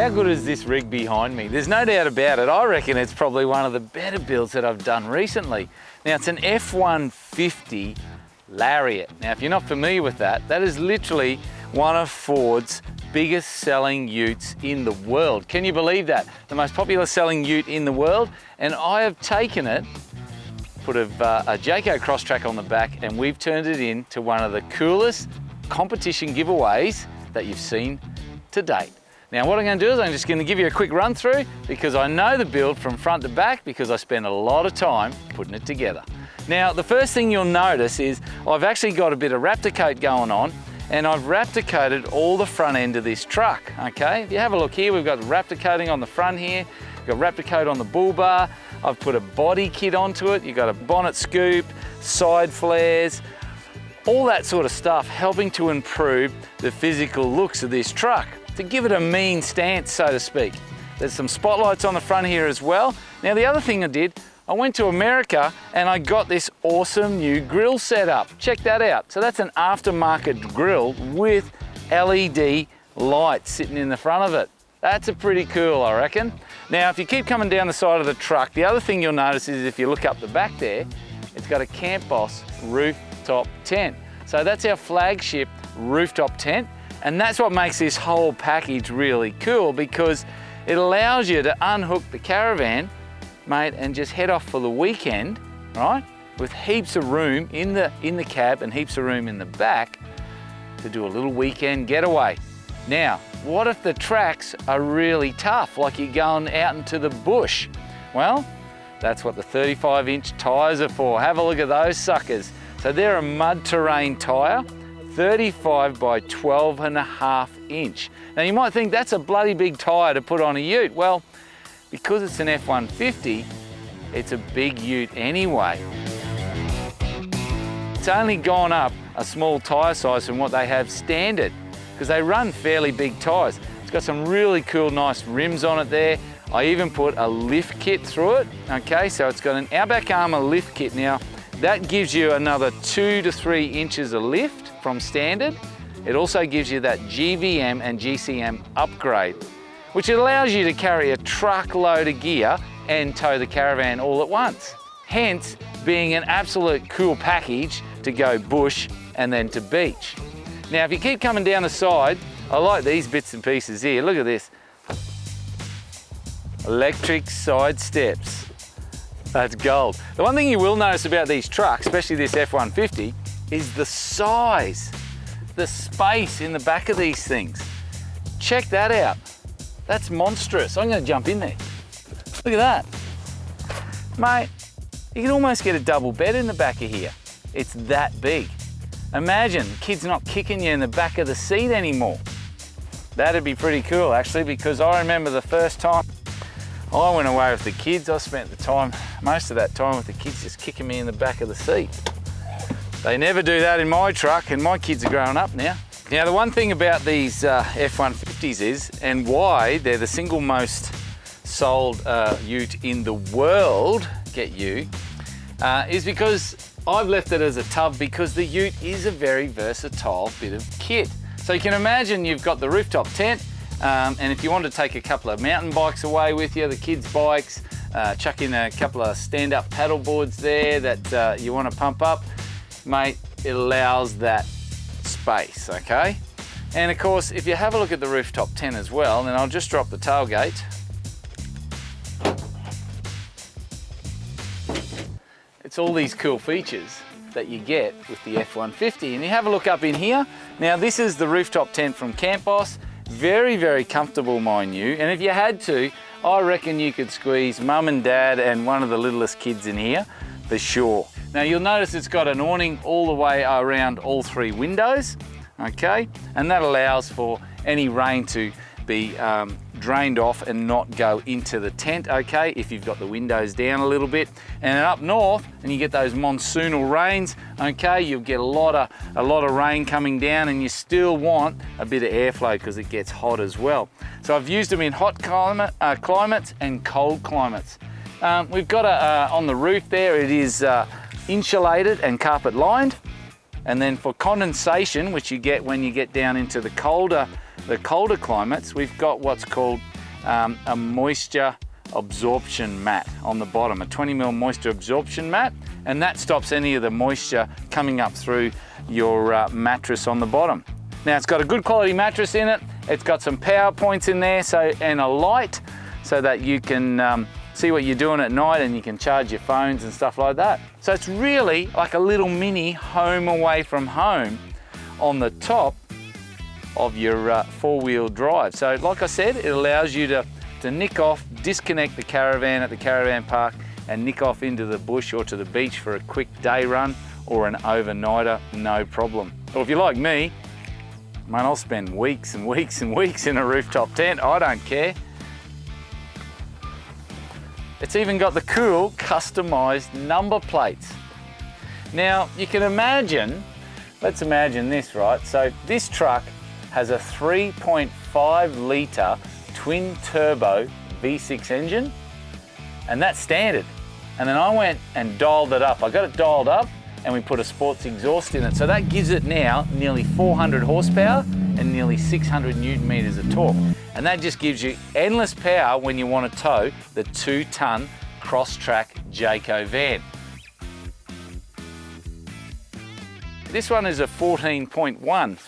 How good is this rig behind me? There's no doubt about it. I reckon it's probably one of the better builds that I've done recently. Now, it's an F-150 Lariat. Now, if you're not familiar with that, that is literally one of Ford's biggest selling utes in the world. Can you believe that? The most popular selling ute in the world. And I have taken it, put a Jayco Crosstrack on the back, and we've turned it into one of the coolest competition giveaways that you've seen to date. Now, what I'm going to do is I'm just going to give you a quick run through because I know the build from front to back because I spent a lot of time putting it together. Now, the first thing you'll notice is I've actually got a bit of Raptor coat going on, and I've Raptor coated all the front end of this truck, okay? If you have a look here, we've got Raptor coating on the front here, we've got Raptor coat on the bull bar, I've put a body kit onto it, you've got a bonnet scoop, side flares, all that sort of stuff, helping to improve the physical looks of this truck, to give it a mean stance, so to speak. There's some spotlights on the front here as well. Now, the other thing I did, I went to America and I got this awesome new grill set up. Check that out. So that's an aftermarket grill with LED lights sitting in the front of it. That's a pretty cool, I reckon. Now, if you keep coming down the side of the truck, the other thing you'll notice is if you look up the back there, it's got a Camp Boss rooftop tent. So that's our flagship rooftop tent. And that's what makes this whole package really cool, because it allows you to unhook the caravan, mate, and just head off for the weekend, right? With heaps of room in the cab and heaps of room in the back to do a little weekend getaway. Now, what if the tracks are really tough, like you're going out into the bush? Well, that's what the 35-inch tyres are for. Have a look at those suckers. So they're a mud terrain tyre, 35 by 12.5 inch. Now you might think that's a bloody big tyre to put on a ute. Well, because it's an F-150, it's a big ute anyway. It's only gone up a small tyre size from what they have standard, because they run fairly big tyres. It's got some really cool, nice rims on it there. I even put a lift kit through it, okay? So it's got an Outback Armour lift kit. Now, that gives you another 2 to 3 inches of lift from standard. It also gives you that GVM and GCM upgrade, which allows you to carry a truckload of gear and tow the caravan all at once. Hence, being an absolute cool package to go bush and then to beach. Now, if you keep coming down the side, I like these bits and pieces here. Look at this. Electric side steps. That's gold. The one thing you will notice about these trucks, especially this F-150, is the size, the space in the back of these things. Check that out. That's monstrous. I'm going to jump in there. Look at that. Mate, you can almost get a double bed in the back of here. It's that big. Imagine kids not kicking you in the back of the seat anymore. That'd be pretty cool, actually, because I remember the first time I went away with the kids, I spent most of that time with the kids just kicking me in the back of the seat. They never do that in my truck, and my kids are growing up now. Now, the one thing about these F-150s is, and why they're the single most sold ute in the world, get you, is because I've left it as a tub, because the ute is a very versatile bit of kit. So you can imagine you've got the rooftop tent, and if you want to take a couple of mountain bikes away with you, the kids' bikes, chuck in a couple of stand-up paddle boards there that you want to pump up, mate, it allows that space, okay? And of course, if you have a look at the rooftop tent as well, then I'll just drop the tailgate. It's all these cool features that you get with the F-150. And you have a look up in here. Now, this is the rooftop tent from Camp Boss. Very, very comfortable, mind you. And if you had to, I reckon you could squeeze mum and dad and one of the littlest kids in here for sure. Now, you'll notice it's got an awning all the way around all 3 windows, okay? And that allows for any rain to be drained off and not go into the tent, okay, if you've got the windows down a little bit. And up north, and you get those monsoonal rains, okay, you'll get a lot of rain coming down, and you still want a bit of airflow because it gets hot as well. So I've used them in hot climates and cold climates. We've got on the roof there, it is insulated and carpet lined. And then for condensation, which you get when you get down into the colder climates, we've got what's called a moisture absorption mat on the bottom, a 20mm moisture absorption mat, and that stops any of the moisture coming up through your mattress on the bottom. Now it's got a good quality mattress in it. It's got some power points in there, and a light so that you can see what you're doing at night, and you can charge your phones and stuff like that. So it's really like a little mini home away from home on the top of your four-wheel drive. So like I said, it allows you to nick off, disconnect the caravan at the caravan park and nick off into the bush or to the beach for a quick day run or an overnighter, no problem. Or if you're like me, man, I'll spend weeks and weeks and weeks in a rooftop tent. I don't care. It's even got the cool customized number plates. Now you can imagine, let's imagine this, right? So this truck has a 3.5 litre twin turbo V6 engine, and that's standard. And then I went and dialed it up. I got it dialed up and we put a sports exhaust in it. So that gives it now nearly 400 horsepower and nearly 600 Newton meters of torque. And that just gives you endless power when you want to tow the 2-ton Crosstrack Jayco van. This one is a 14.1,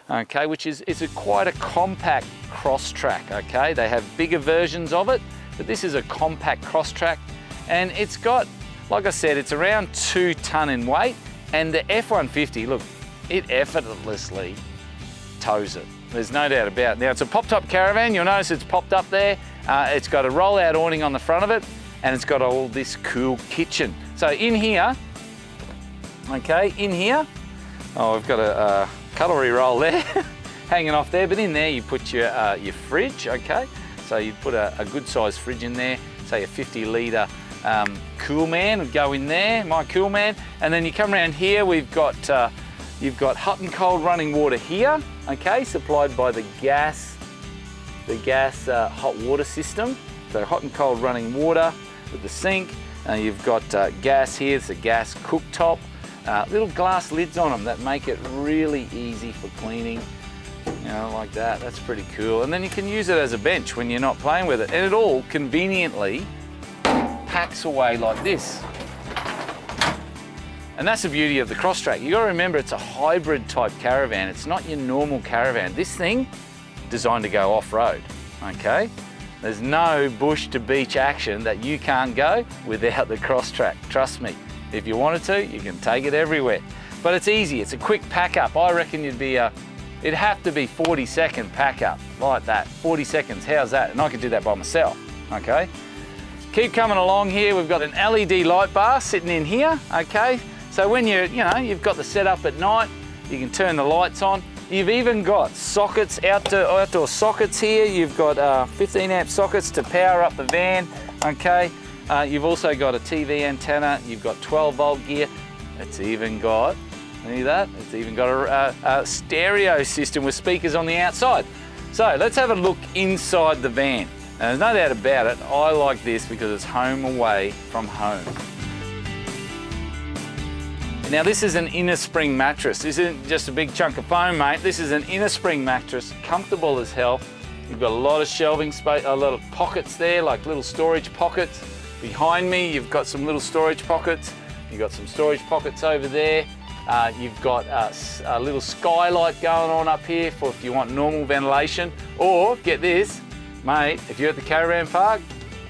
okay, which is quite a compact Crosstrack, okay? They have bigger versions of it, but this is a compact Crosstrack, and it's got, like I said, it's around 2 ton in weight, and the F-150, look, it effortlessly tows it. There's no doubt about it. Now it's a pop-top caravan, you'll notice it's popped up there. It's got a roll-out awning on the front of it, and it's got all this cool kitchen. So in here, okay, in here, oh, I've got a cutlery roll there hanging off there, but in there you put your fridge, okay? So you put a good sized fridge in there, say a 50 litre Coolman would go in there, my Coolman. And then you come around here, you've got hot and cold running water here, okay, supplied by the gas hot water system. So hot and cold running water with the sink. You've got gas here, it's a gas cooktop. Little glass lids on them that make it really easy for cleaning, you know, like that. That's pretty cool. And then you can use it as a bench when you're not playing with it. And it all conveniently packs away like this. And that's the beauty of the Crosstrack. You gotta remember, it's a hybrid type caravan. It's not your normal caravan. This thing, designed to go off-road, okay? There's no bush to beach action that you can't go without the Crosstrack, trust me. If you wanted to, you can take it everywhere. But it's easy, it's a quick pack up. I reckon it'd have to be 40-second pack up, like that. 40 seconds, how's that? And I could do that by myself, okay? Keep coming along here, we've got an LED light bar sitting in here, okay? So when you've got the setup at night, you can turn the lights on. You've even got sockets, outdoor sockets here. You've got 15 amp sockets to power up the van, okay? You've also got a TV antenna, you've got 12 volt gear. It's even got, see that? It's even got a stereo system with speakers on the outside. So let's have a look inside the van. Now, there's no doubt about it, I like this because it's home away from home. Now this is an inner spring mattress. This isn't just a big chunk of foam, mate. This is an inner spring mattress, comfortable as hell. You've got a lot of shelving space, a lot of pockets there, like little storage pockets. Behind me, you've got some little storage pockets. You've got some storage pockets over there. You've got a little skylight going on up here for if you want normal ventilation. Or, get this, mate, if you're at the caravan park,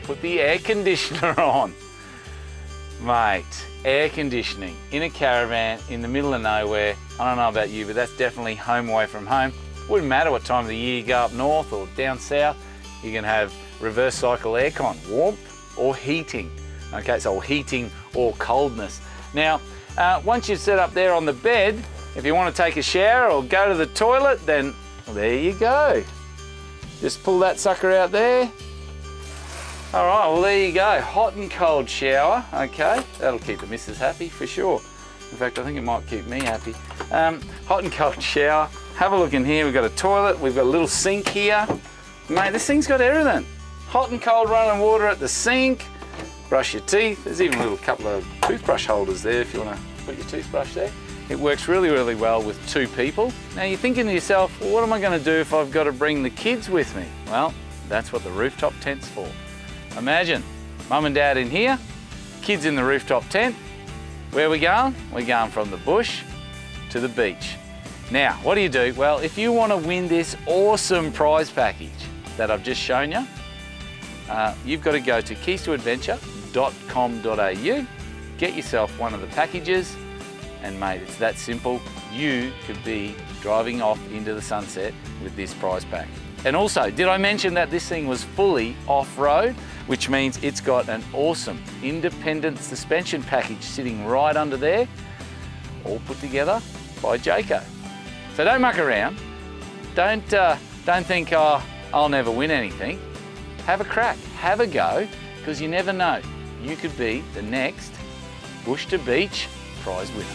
put the air conditioner on. Mate, air conditioning in a caravan in the middle of nowhere. I don't know about you, but that's definitely home away from home. Wouldn't matter what time of the year you go up north or down south, you can have reverse cycle aircon, warmth or heating. Okay, so heating or coldness. Now, once you're set up there on the bed, if you want to take a shower or go to the toilet, then there you go. Just pull that sucker out there. All right, well there you go, hot and cold shower, okay? That'll keep the missus happy for sure. In fact, I think it might keep me happy. Hot and cold shower. Have a look in here, we've got a toilet, we've got a little sink here. Mate, this thing's got everything. Hot and cold running water at the sink, brush your teeth. There's even a little couple of toothbrush holders there if you want to put your toothbrush there. It works really, really well with 2 people. Now you're thinking to yourself, well, what am I going to do if I've got to bring the kids with me? Well, That's what the rooftop tent's for. Imagine mum and dad in here, kids in the rooftop tent. Where are we going? We're going from the bush to the beach. Now, what do you do? Well, if you want to win this awesome prize package that I've just shown you, you've got to go to keystoadventure.com.au, get yourself one of the packages, and mate, it's that simple. You could be driving off into the sunset with this prize pack. And also, did I mention that this thing was fully off-road, which means it's got an awesome independent suspension package sitting right under there, all put together by Jayco. So don't muck around. Don't think, oh, I'll never win anything. Have a crack, have a go, because you never know. You could be the next Bush to Beach prize winner.